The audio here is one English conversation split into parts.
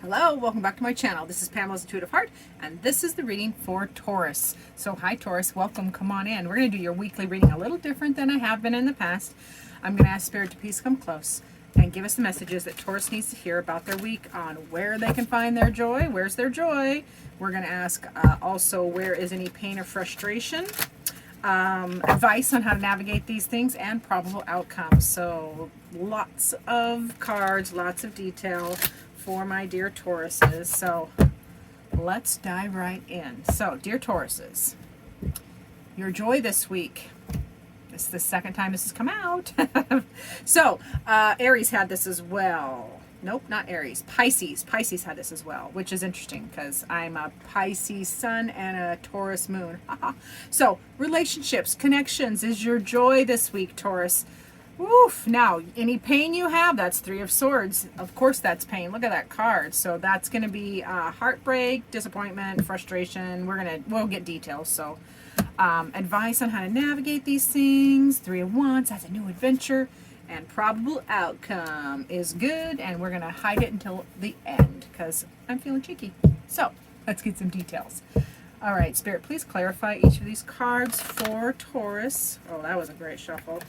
Hello, welcome back to my channel. This is Pamela's Intuitive Heart, and this is the reading for Taurus. So hi Taurus, welcome, come on in. We're going to do your weekly reading a little different than I have been in the past. I'm going to ask Spirit to please come close and give us the messages that Taurus needs to hear about their week, on where they can find their joy, where's their joy. We're going to ask also where is any pain or frustration, advice on how to navigate these things, and probable outcomes. So lots of cards, lots of detail for my dear Tauruses. So let's dive right in. So dear Tauruses, your joy this week. This is the second time this has come out. So Aries had this as well. Nope, not Aries. Pisces. Pisces had this as well, which is interesting because I'm a Pisces sun and a Taurus moon. So relationships, connections is your joy this week, Taurus. Oof. Now, any pain you have, that's Three of Swords. Of course that's pain. Look at that card. So that's going to be heartbreak, disappointment, frustration. We'll get details. So advice on how to navigate these things. Three of Wands, that's a new adventure. And probable outcome is good. And we're going to hide it until the end because I'm feeling cheeky. So let's get some details. All right, Spirit, please clarify each of these cards for Taurus. Oh, that was a great shuffle.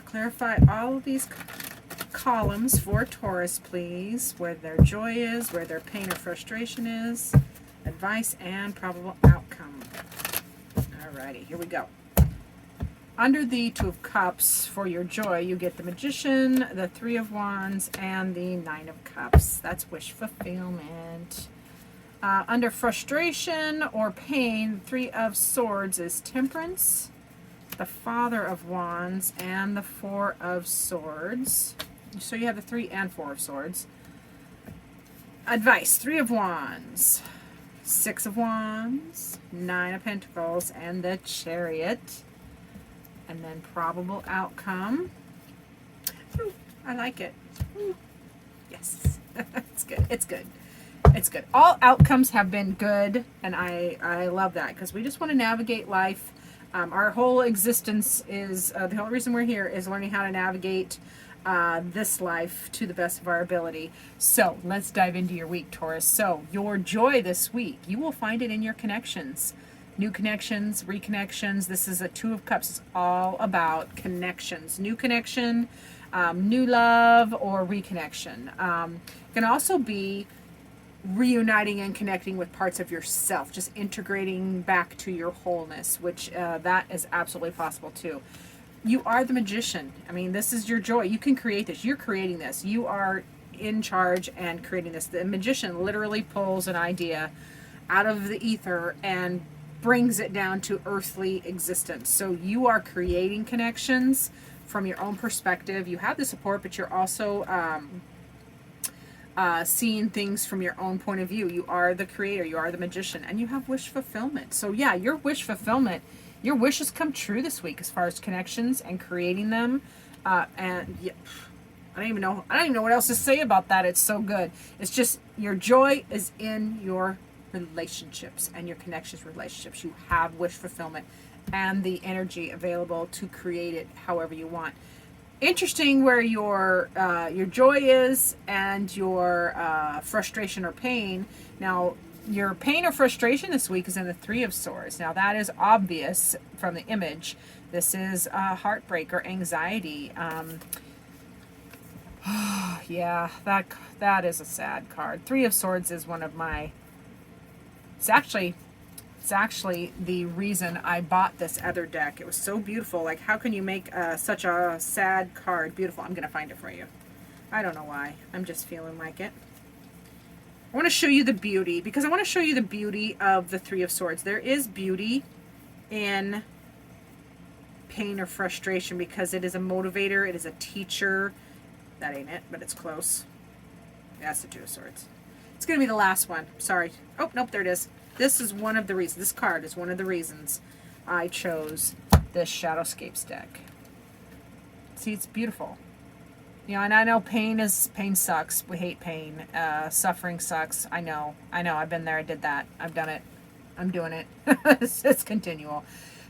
Clarify all of these columns for Taurus, please. Where their joy is, where their pain or frustration is, advice, and probable outcome. Alrighty, here we go. Under the Two of Cups for your joy, you get the Magician, the Three of Wands, and the Nine of Cups. That's wish fulfillment. Under frustration or pain, Three of Swords is Temperance, the Father of Wands, and the Four of Swords. So you have the Three and Four of Swords. Advice, Three of Wands, Six of Wands, Nine of Pentacles, and the Chariot. And then probable outcome. Ooh, I like it. Ooh. Yes, it's good. It's good. It's good. All outcomes have been good, and I love that because we just want to navigate life. Our whole existence is, the whole reason we're here is learning how to navigate this life to the best of our ability. So let's dive into your week, Taurus. So your joy this week, you will find it in your connections. New connections, reconnections. This is a Two of Cups. It's all about connections. New connection, new love, or reconnection. It can also be reuniting and connecting with parts of yourself, just integrating back to your wholeness, which that is absolutely possible too. You are the Magician. I mean, this is your joy. You can create this. You're creating this. You are in charge and creating this. The Magician literally pulls an idea out of the ether and brings it down to earthly existence. So you are creating connections from your own perspective. You have the support, but you're also seeing things from your own point of view. You are the creator, you are the Magician, and you have wish fulfillment. So yeah, your wish fulfillment, your wishes come true this week as far as connections and creating them. And yeah, I don't even know what else to say about that. It's so good. It's just your joy is in your relationships and your connections relationships. You have wish fulfillment and the energy available to create it however you want. Interesting where your joy is and your frustration or pain. Now, your pain or frustration this week is in the Three of Swords. Now, that is obvious from the image. This is heartbreak or anxiety. Yeah, that is a sad card. Three of Swords is one of my... It's actually the reason I bought this other deck. It was so beautiful. Like, how can you make such a sad card beautiful? I'm going to find it for you. I don't know why. I'm just feeling like it. I want to show you the beauty, because I want to show you the beauty of the Three of Swords. There is beauty in pain or frustration because it is a motivator. It is a teacher. That ain't it, but it's close. That's the Two of Swords. It's going to be the last one. Sorry. Oh, nope, there it is. This is one of the reasons. This card is one of the reasons I chose this Shadowscapes deck. See, it's beautiful. You know, and I know pain sucks. We hate pain. Suffering sucks. I know. I've been there. I did that. I've done it. I'm doing it. It's continual.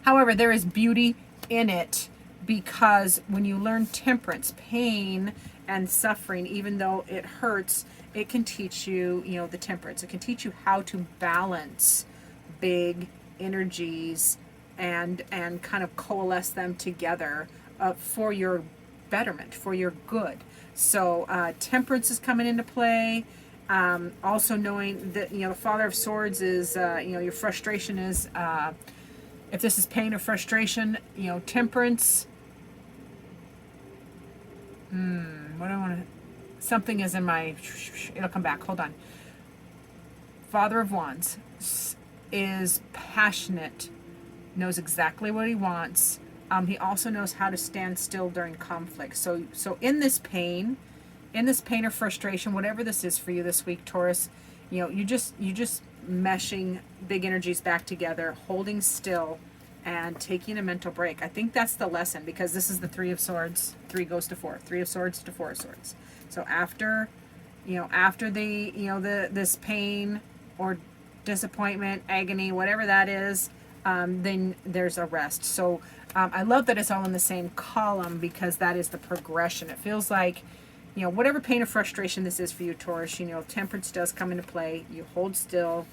However, there is beauty in it because when you learn temperance, pain and suffering, even though it hurts, it can teach you, you know, the temperance. It can teach you how to balance big energies and kind of coalesce them together for your betterment, for your good. So temperance is coming into play. Also knowing that, you know, the Father of Swords is, you know, your frustration is, if this is pain or frustration, you know, temperance. What do I want to, something is in my, it'll come back, hold on. Father of Wands is passionate, knows exactly what he wants. He also knows how to stand still during conflict. So in this pain or frustration, whatever this is for you this week, Taurus, you know, you just meshing big energies back together, holding still, and taking a mental break. I think that's the lesson, because this is the Three of Swords. 3 goes to 4. 3 of Swords to 4 of Swords. So after the, you know, this pain or disappointment, agony, whatever that is, then there's a rest. So I love that it's all in the same column, because that is the progression. It feels like, you know, whatever pain or frustration this is for you, Taurus, you know, temperance does come into play. You hold still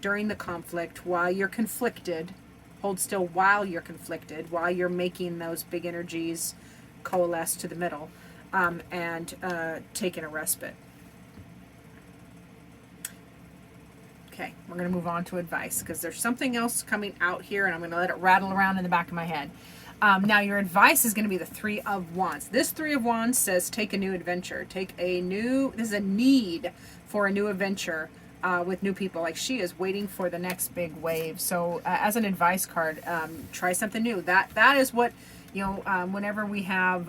during the conflict while you're conflicted. Hold still while you're conflicted, while you're making those big energies coalesce to the middle, and taking a respite. Okay, we're going to move on to advice, because there's something else coming out here, and I'm going to let it rattle around in the back of my head. Now, your advice is going to be the Three of Wands. This Three of Wands says take a new adventure. This is a need for a new adventure with new people. Like, she is waiting for the next big wave. So as an advice card, try something new. That is what, you know, whenever we have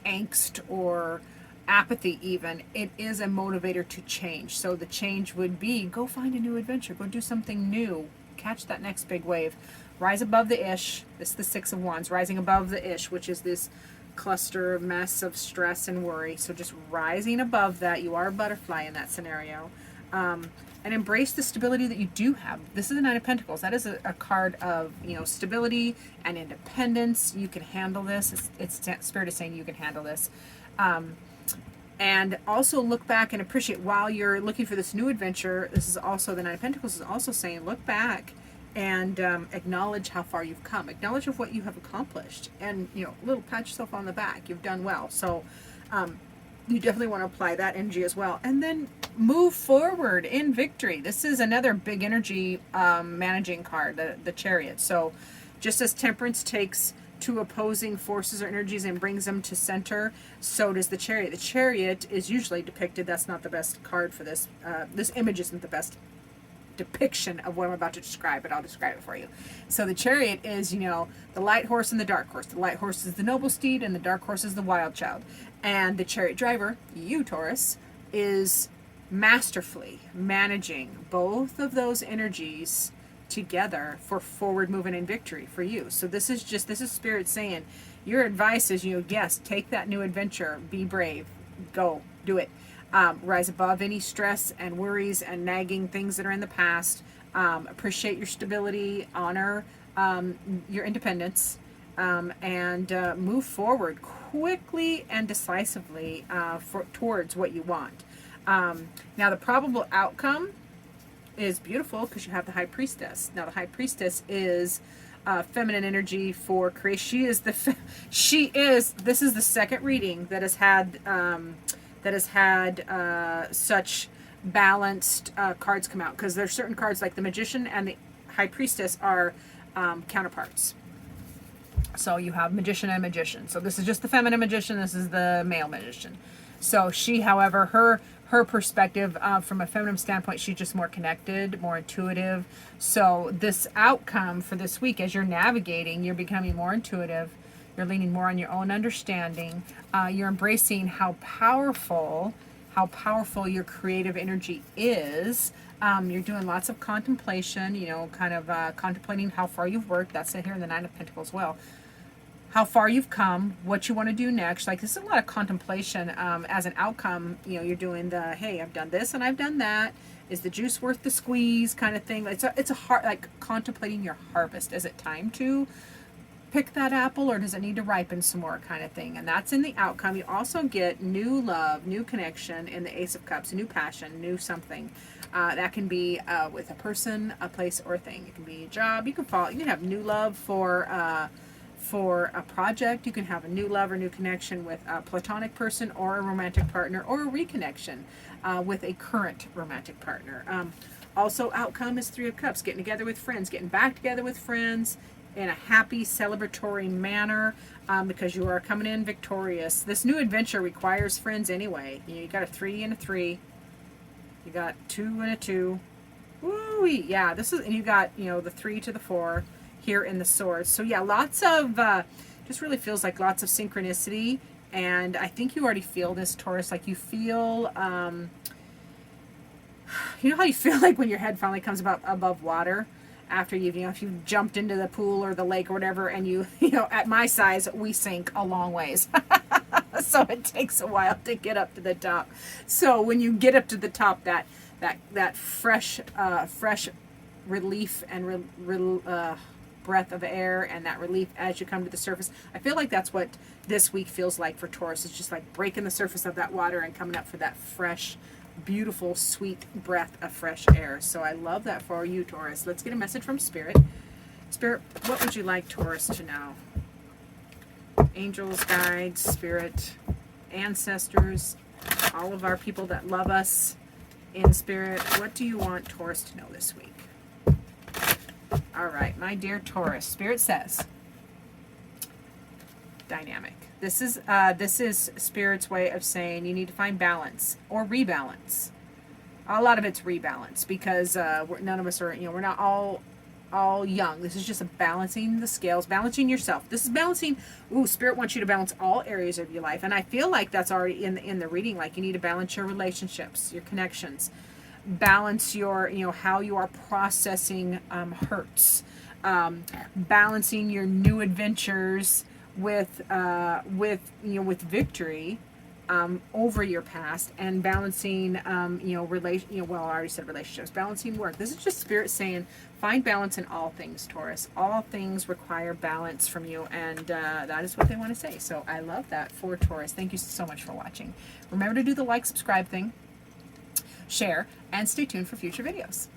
angst or apathy even, it is a motivator to change. So the change would be, go find a new adventure, go do something new, catch that next big wave, rise above the ish. This is the Six of Wands, rising above the ish, which is this cluster of mess of stress and worry. So just rising above that. You are a butterfly in that scenario, and embrace the stability that you do have. This is the Nine of Pentacles. That is a card of, you know, stability and independence. You can handle this. It's Spirit is saying you can handle this. And also look back and appreciate while you're looking for this new adventure. This is also, the Nine of Pentacles is also saying, look back and acknowledge how far you've come. Acknowledge of what you have accomplished. And, you know, a little pat yourself on the back. You've done well. So you definitely want to apply that energy as well. And then move forward in victory. This is another big energy managing card, the Chariot. So just as Temperance takes two opposing forces or energies and brings them to center, so does the Chariot. The Chariot is usually depicted, that's not the best card for this. This image isn't the best depiction of what I'm about to describe, but I'll describe it for you. So the Chariot is, you know, the light horse and the dark horse. The light horse is the noble steed and the dark horse is the wild child. And the chariot driver, you Taurus, is masterfully managing both of those energies together for forward movement and victory for you. So this is Spirit saying, your advice is, you know, yes, take that new adventure, be brave, go, do it. Rise above any stress and worries and nagging things that are in the past. Appreciate your stability, honor your independence, and move forward quickly and decisively towards what you want. Now, the probable outcome is beautiful because you have the High Priestess. Now, the High Priestess is feminine energy for creation. This is the second reading that has had such balanced cards come out, because there's certain cards like the Magician and the High Priestess are counterparts. So you have Magician and Magician. So this is just the feminine Magician. This is the male Magician. So she, however, her perspective from a feminine standpoint, she's just more connected, more intuitive. So this outcome for this week, as you're navigating, you're becoming more intuitive. You're leaning more on your own understanding. You're embracing how powerful your creative energy is. You're doing lots of contemplation, you know, kind of contemplating how far you've worked. That's it here in the Nine of Pentacles as well. How far you've come, what you want to do next. Like, this is a lot of contemplation as an outcome. You know, you're doing the, hey, I've done this and I've done that. Is the juice worth the squeeze kind of thing? It's a hard, like contemplating your harvest. Is it time to pick that apple, or does it need to ripen some more, kind of thing. And that's in the outcome. You also get new love, new connection in the Ace of Cups, new passion, new something. That can be with a person, a place, or a thing. It can be a job. You can have new love for a project. You can have a new love or new connection with a platonic person or a romantic partner, or a reconnection with a current romantic partner. Also, outcome is Three of Cups, getting together with friends, getting back together with friends in a happy, celebratory manner, because you are coming in victorious. This new adventure requires friends anyway. You got a 3 and a 3. You got 2 and a 2. Woo! Yeah, this is, and you got, the 3 to the 4 here in the Swords. So yeah, lots of, just really feels like lots of synchronicity. And I think you already feel this, Taurus, like you feel, you know how you feel like when your head finally comes above water after if you've jumped into the pool or the lake or whatever, and at my size, we sink a long ways. So it takes a while to get up to the top. So when you get up to the top, that fresh relief and breath of air, and that relief as you come to the surface. I feel like that's what this week feels like for Taurus. It's just like breaking the surface of that water and coming up for that fresh, beautiful, sweet breath of fresh air. So I love that for you, Taurus. Let's get a message from Spirit. Spirit, what would you like Taurus to know? Angels, guides, Spirit, ancestors, all of our people that love us in Spirit. What do you want Taurus to know this week? All right, my dear Taurus, Spirit says, dynamic. This is Spirit's way of saying you need to find balance or rebalance. A lot of it's rebalance, because none of us are, we're not all young. This is just a balancing the scales, balancing yourself. This is balancing. Spirit wants you to balance all areas of your life, and I feel like that's already in the reading. Like you need to balance your relationships, your connections, balance your how you are processing hurts, balancing your new adventures with victory over your past, and balancing well, I already said relationships, balancing work. This is just Spirit saying find balance in all things, Taurus. All things require balance from you, and that is what they want to say. So I love that for Taurus. Thank you so much for watching. Remember to do the like, subscribe thing, share, and stay tuned for future videos.